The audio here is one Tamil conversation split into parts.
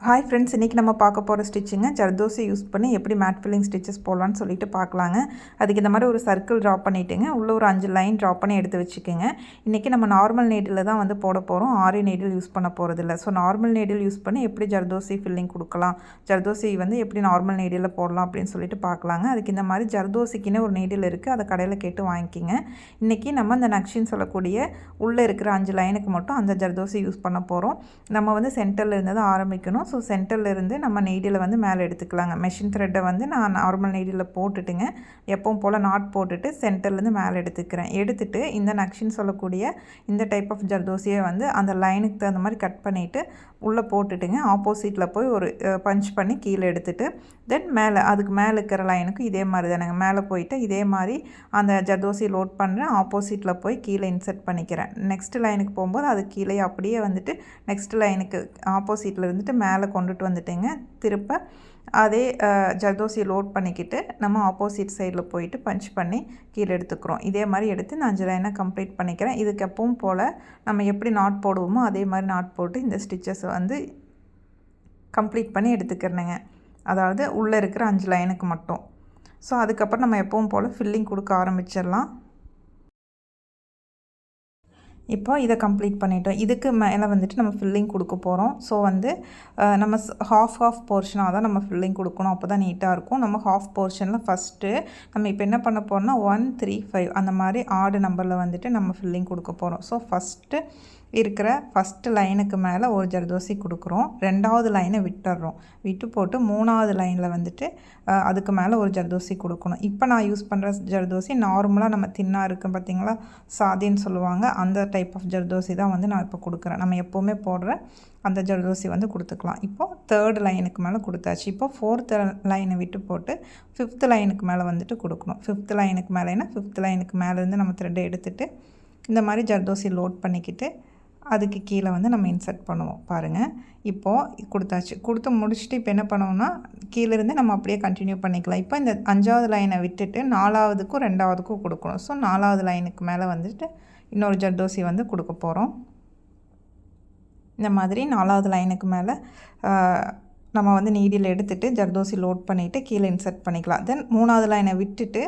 ஹாய் ஃப்ரெண்ட்ஸ், இன்றைக்கி நம்ம பார்க்க போகிற ஸ்டிச்சுங்க ஜர்தோசி யூஸ் பண்ணி எப்படி மேட் ஃபில்லிங் ஸ்டிச்சஸ் போடலான்னு சொல்லிட்டு பார்க்கலாங்க. அதுக்கு இந்த மாதிரி ஒரு சர்க்கிள் ட்ரா பண்ணிவிட்டுங்க, உள்ளே ஒரு 5 லைன் ட்ரா பண்ணி எடுத்து வச்சுக்கோங்க. இன்றைக்கி நம்ம நார்மல் நீடில் தான் வந்து போட போகிறோம், ஆரி நீடில் யூஸ் பண்ண போகிறதில்ல. ஸோ நார்மல் நீடில் யூஸ் பண்ணி எப்படி ஜர்தோசி ஃபில்லிங் கொடுக்கலாம், ஜர்தோசி வந்து எப்படி நார்மல் நீடில் போடலாம் அப்படின்னு சொல்லிட்டு பார்க்கலாங்க. அதுக்கு இந்த மாதிரி ஜர்தோசிக்குன்னு ஒரு நீடில் இருக்குது, அதை கடையில் கேட்டு வாங்கிக்கிங்க. இன்றைக்கி நம்ம அந்த நக்ஷின்னு சொல்லக்கூடிய உள்ளே இருக்கிற 5 லைனுக்கு மட்டும் அந்த ஜர்தோசி யூஸ் பண்ண போகிறோம். நம்ம வந்து சென்டரில் இருந்து தான் ஆரம்பிக்கணும். ஸோ சென்டர்லேருந்து நம்ம நெய்டியில் வந்து மேலே எடுத்துக்கலாங்க. மெஷின் த்ரெட்டை வந்து நான் நார்மல் நெய்டியில் போட்டுட்டுங்க, எப்பவும் போல் நாட் போட்டுட்டு சென்டர்லேருந்து மேலே எடுத்துட்டு இந்த நக்ஷின்னு சொல்லக்கூடிய இந்த டைப் ஆஃப் ஜர்தோசியை வந்து அந்த லைனுக்கு தகுந்த மாதிரி கட் பண்ணிவிட்டு உள்ளே போட்டுட்டுங்க, ஆப்போசிட்டில் போய் ஒரு பஞ்ச் பண்ணி கீழே எடுத்துகிட்டு தென் மேலே அதுக்கு மேலே இருக்கிற லைனுக்கு இதே மாதிரி தானேங்க மேலே போயிட்டு இதே மாதிரி அந்த ஜர்தோசி லோட் பண்ணுறேன், ஆப்போசிட்டில் போய் கீழே இன்சர்ட் பண்ணிக்கிறேன். நெக்ஸ்ட் லைனுக்கு போகும்போது அது கீழே அப்படியே வந்துட்டு நெக்ஸ்ட் லைனுக்கு ஆப்போசிட்டில் இருந்துட்டு மேலே கொண்டுட்டு வந்துட்டேங்க. திருப்ப அதே ஜர்தோசி லோட் பண்ணிக்கிட்டு நம்ம ஆப்போசிட் சைடில் போயிட்டு பஞ்ச் பண்ணி கீழே எடுத்துக்கிறோம். இதே மாதிரி எடுத்து நான் 5 லைனை கம்ப்ளீட் பண்ணிக்கிறேன். இதுக்கு எப்பவும் போல் நம்ம எப்படி நாட் போடுவோமோ அதே மாதிரி நாட் போட்டு இந்த ஸ்டிச்சஸை வந்து கம்ப்ளீட் பண்ணி எடுத்துக்கிறேனுங்க. அதாவது உள்ளே இருக்கிற 5 லைனுக்கு மட்டும். ஸோ அதுக்கப்புறம் நம்ம எப்பவும் போல் ஃபில்லிங் கொடுக்க ஆரம்பிச்சிடலாம். இப்போ இதை கம்ப்ளீட் பண்ணிட்டோம். இதுக்கு மேலே வந்துட்டு நம்ம ஃபில்லிங் கொடுக்க போகிறோம். ஸோ வந்து நம்ம ஹாஃப் போர்ஷனாக தான் நம்ம ஃபில்லிங் கொடுக்கணும், அப்போ தான் நீட்டாக இருக்கும். நம்ம ஹாஃப் போர்ஷனில் ஃபஸ்ட்டு நம்ம இப்போ என்ன பண்ண போகிறோம்னா 1 3 5 அந்த மாதிரி ஆடு நம்பரில் வந்துட்டு நம்ம ஃபில்லிங் கொடுக்க போகிறோம். ஸோ ஃபஸ்ட்டு இருக்கிற ஃபஸ்ட்டு லைனுக்கு மேலே ஒரு ஜர்தோசி கொடுக்குறோம், 2வது லைனை விட்டு போட்டு 3வது லைனில் வந்துட்டு அதுக்கு மேலே ஒரு ஜர்தோசி கொடுக்கணும். இப்போ நான் யூஸ் பண்ணுற ஜர்தோசி நார்மலாக நம்ம தின்னாக இருக்குது பார்த்திங்களா, சாதின்னு சொல்லுவாங்க, அந்த டைப் ஆஃப் ஜர்தோசி தான் வந்து நான் இப்போ கொடுக்குறேன். நம்ம எப்போவுமே போடுற அந்த ஜர்தோசி வந்து கொடுத்துக்கலாம். இப்போது 3rd லைனுக்கு மேலே கொடுத்தாச்சு. இப்போ 4th லைனை விட்டு போட்டு 5th லைனுக்கு மேலே வந்துட்டு கொடுக்கணும். 5th லைனுக்கு மேலேனா 5th லைனுக்கு மேலேருந்து நம்ம த்ரெட்டை எடுத்துகிட்டு இந்த மாதிரி ஜர்தோசி லோட் பண்ணிக்கிட்டு அதுக்கு கீழே வந்து நம்ம இன்சர்ட் பண்ணுவோம். பாருங்கள், இப்போது கொடுத்து முடிச்சுட்டு இப்போ என்ன பண்ணுவோம்னா கீழேருந்து நம்ம அப்படியே கண்டினியூ பண்ணிக்கலாம். இப்போ இந்த 5வது லைனை விட்டுட்டு 4வதுக்கும் 2வதுக்கும் கொடுக்கணும். ஸோ 4வது லைனுக்கு மேலே வந்துட்டு இன்னொரு ஜர்தோசி வந்து கொடுக்க போகிறோம். இந்த மாதிரி 4வது லைனுக்கு மேலே நம்ம வந்து நீடில் எடுத்துகிட்டு ஜர்தோசி லோட் பண்ணிவிட்டு கீழே இன்சர்ட் பண்ணிக்கலாம். தென் 3வது லைனை விட்டுட்டு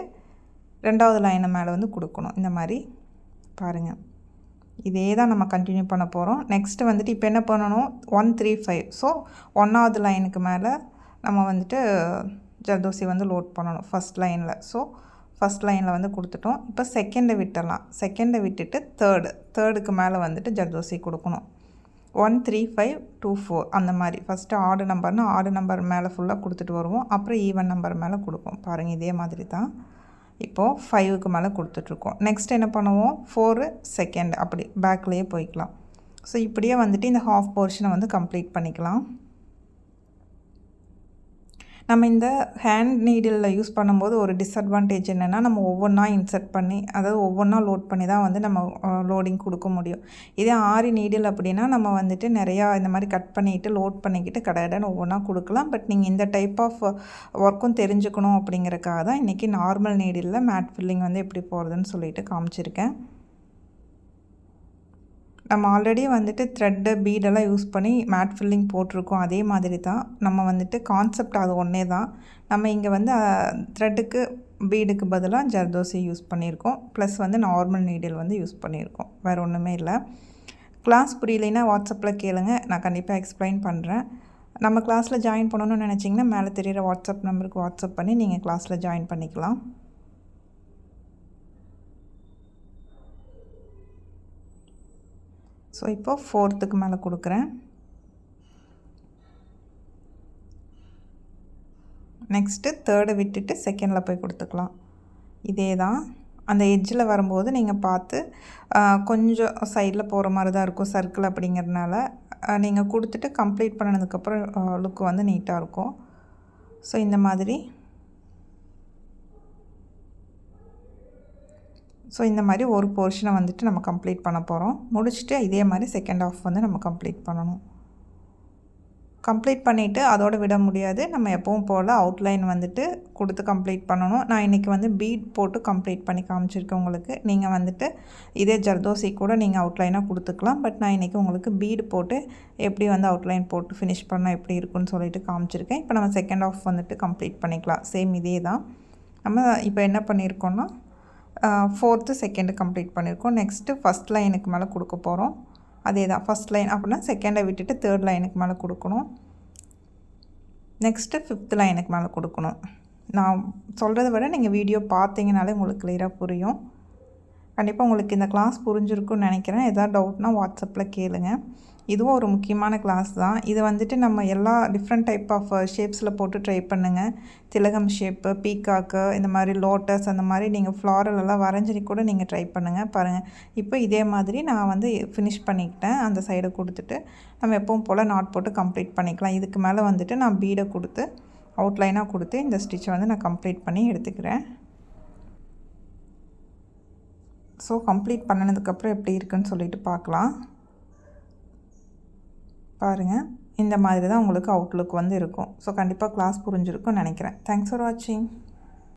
2வது லைனை மேலே வந்து கொடுக்கணும். இந்த மாதிரி பாருங்கள், இதே தான் நம்ம கண்டினியூ பண்ண போகிறோம். நெக்ஸ்ட்டு வந்துட்டு இப்போ என்ன பண்ணணும் 1 3 5. ஸோ 1வது லைனுக்கு மேலே நம்ம வந்துட்டு ஜர்தோசி வந்து லோட் பண்ணணும் ஃபஸ்ட் லைனில். ஸோ ஃபஸ்ட் லைனில் வந்து கொடுத்துட்டோம். இப்போ செகண்டை விட்டுடலாம். செகண்டை விட்டுட்டு தேர்டுக்கு மேலே வந்துட்டு ஜர்தோசி கொடுக்கணும். 1 3 5 2 4 அந்த மாதிரி ஃபஸ்ட்டு ஆடு நம்பர்னால் ஆடு நம்பர் மேலே ஃபுல்லாக கொடுத்துட்டு வருவோம், அப்புறம் ஈவன் நம்பர் மேலே கொடுப்போம். பாருங்கள், இதே மாதிரி தான் இப்போது 5க்கு மேலே கொடுத்துட்ருக்கோம். நெக்ஸ்ட் என்ன பண்ணுவோம் 4 செகண்ட் அப்படி பேக்லேயே போய்க்கலாம். ஸோ இப்படியே வந்துட்டு இந்த ஹாஃப் போர்ஷனை வந்து கம்ப்ளீட் பண்ணிக்கலாம். நம்ம இந்த ஹேண்ட் நீடிலில் யூஸ் பண்ணும்போது ஒரு டிஸ்அட்வான்டேஜ் என்னென்னா நம்ம ஒவ்வொன்றா இன்சர்ட் பண்ணி அதாவது ஒவ்வொன்றா லோட் பண்ணி தான் வந்து நம்ம லோடிங் கொடுக்க முடியும். இதே ஆரி நீடில் அப்படின்னா நம்ம வந்துட்டு நிறையா இந்த மாதிரி கட் பண்ணிவிட்டு லோட் பண்ணிக்கிட்டு கடைன்னு ஒவ்வொன்றா கொடுக்கலாம். பட் நீங்கள் இந்த டைப் ஆஃப் ஒர்க்கும் தெரிஞ்சுக்கணும் அப்படிங்கிறக்காக தான் இன்றைக்கி நார்மல் நீடிலில் மேட் ஃபில்லிங் வந்து எப்படி போகிறதுன்னு சொல்லிட்டு காமிச்சிருக்கேன். நம்ம ஆல்ரெடி வந்துட்டு த்ரெட்டு பீடெல்லாம் யூஸ் பண்ணி மேட் ஃபில்லிங் போட்டிருக்கோம். அதே மாதிரி தான் நம்ம வந்துட்டு கான்செப்ட் அது ஒன்றே தான். நம்ம இங்கே வந்து த்ரெட்டுக்கு பீடுக்கு பதிலாக ஜர்தோசி யூஸ் பண்ணியிருக்கோம், ப்ளஸ் வந்து நார்மல் நீடில் வந்து யூஸ் பண்ணியிருக்கோம், வேறு ஒன்றுமே இல்லை. கிளாஸ் புரியலைன்னா வாட்ஸ்அப்பில் கேளுங்க, நான் கண்டிப்பாக எக்ஸ்பிளைன் பண்ணுறேன். நம்ம கிளாஸில் ஜாயின் பண்ணணும்னு நினச்சிங்கன்னா மேலே தெரிகிற வாட்ஸ்அப் நம்பருக்கு வாட்ஸ்அப் பண்ணி நீங்கள் கிளாஸில் ஜாயின் பண்ணிக்கலாம். ஸோ இப்போது 4த்துக்கு மேலே கொடுக்குறேன். நெக்ஸ்ட்டு 3rd விட்டுட்டு செகண்டில் போய் கொடுத்துக்கலாம். இதே தான் அந்த எட்ஜில் வரும்போது நீங்கள் பார்த்து கொஞ்சம் சைடில் போகிற மாதிரி தான் இருக்கும், சர்க்கிள் அப்படிங்கிறதுனால நீங்கள் கொடுத்துட்டு கம்ப்ளீட் பண்ணதுக்கப்புறம் லுக்கு வந்து நீட்டாக இருக்கும். ஸோ இந்த மாதிரி ஒரு போர்ஷனை வந்துட்டு நம்ம கம்ப்ளீட் பண்ண போகிறோம். முடிச்சுட்டு இதே மாதிரி செகண்ட் ஹாஃப் வந்து நம்ம கம்ப்ளீட் பண்ணணும். கம்ப்ளீட் பண்ணிவிட்டு அதோடு விட முடியாது. நம்ம எப்பவும் போல் அவுட்லைன் வந்துட்டு கொடுத்து கம்ப்ளீட் பண்ணணும். நான் இன்றைக்கி வந்து பீட் போட்டு கம்ப்ளீட் பண்ணி காமிச்சிருக்கேன் உங்களுக்கு. நீங்கள் வந்துட்டு இதே ஜர்தோசி கூட நீங்கள் அவுட்லைனாக கொடுத்துக்கலாம். பட் நான் இன்றைக்கி உங்களுக்கு பீடு போட்டு எப்படி வந்து அவுட்லைன் போட்டு ஃபினிஷ் பண்ணால் எப்படி இருக்குன்னு சொல்லிட்டு காமிச்சிருக்கேன். இப்போ நம்ம செகண்ட் ஆஃப் வந்துட்டு கம்ப்ளீட் பண்ணிக்கலாம். சேம் இதே தான். நம்ம இப்போ என்ன பண்ணியிருக்கோன்னா 4th 2nd கம்ப்ளீட் பண்ணியிருக்கோம். நெக்ஸ்ட்டு ஃபஸ்ட் லைனுக்கு மேலே கொடுக்க போகிறோம். அதே தான் ஃபஸ்ட் லைன் அப்படின்னா செகண்டை விட்டுட்டு 3rd லைனுக்கு மேலே கொடுக்கணும். நெக்ஸ்ட்டு 5th லைனுக்கு மேலே கொடுக்கணும். நான் சொல்கிறத விட நீங்கள் வீடியோ பார்த்தீங்கனாலே உங்களுக்கு கிளியராக புரியும். கண்டிப்பாக உங்களுக்கு இந்த கிளாஸ் புரிஞ்சிருக்குன்னு நினைக்கிறேன். எதாவது டவுட்னால் வாட்ஸ்அப்பில் கேளுங்க. இதுவும் ஒரு முக்கியமான கிளாஸ் தான். இது வந்துட்டு நம்ம எல்லா டிஃப்ரெண்ட் டைப் ஆஃப் ஷேப்ஸில் போட்டு ட்ரை பண்ணுங்கள். திலகம் ஷேப்பு, பீகாக்கு, இந்த மாதிரி லோட்டஸ், அந்த மாதிரி நீங்கள் ஃப்ளாரல் எல்லாம் வரைஞ்சி கூட நீங்கள் ட்ரை பண்ணுங்கள். பாருங்கள், இப்போ இதே மாதிரி நான் வந்து ஃபினிஷ் பண்ணிக்கிட்டேன். அந்த சைடை கொடுத்துட்டு நம்ம எப்பவும் போல் நாட் போட்டு கம்ப்ளீட் பண்ணிக்கலாம். இதுக்கு மேலே வந்துட்டு நான் பீடை கொடுத்து அவுட்லைனாக கொடுத்து இந்த ஸ்டிச்சை வந்து நான் கம்ப்ளீட் பண்ணி எடுத்துக்கிறேன். ஸோ கம்ப்ளீட் பண்ணினதுக்கப்புறம் எப்படி இருக்குன்னு சொல்லிட்டு பார்க்கலாம். பாருங்கள், இந்த மாதிரி தான் உங்களுக்கு அவுட்லுக் வந்து இருக்கும். ஸோ கண்டிப்பாக கிளாஸ் புரிஞ்சிருக்கும்னு நினைக்கிறேன். தேங்க்ஸ் ஃபார் வாட்சிங்.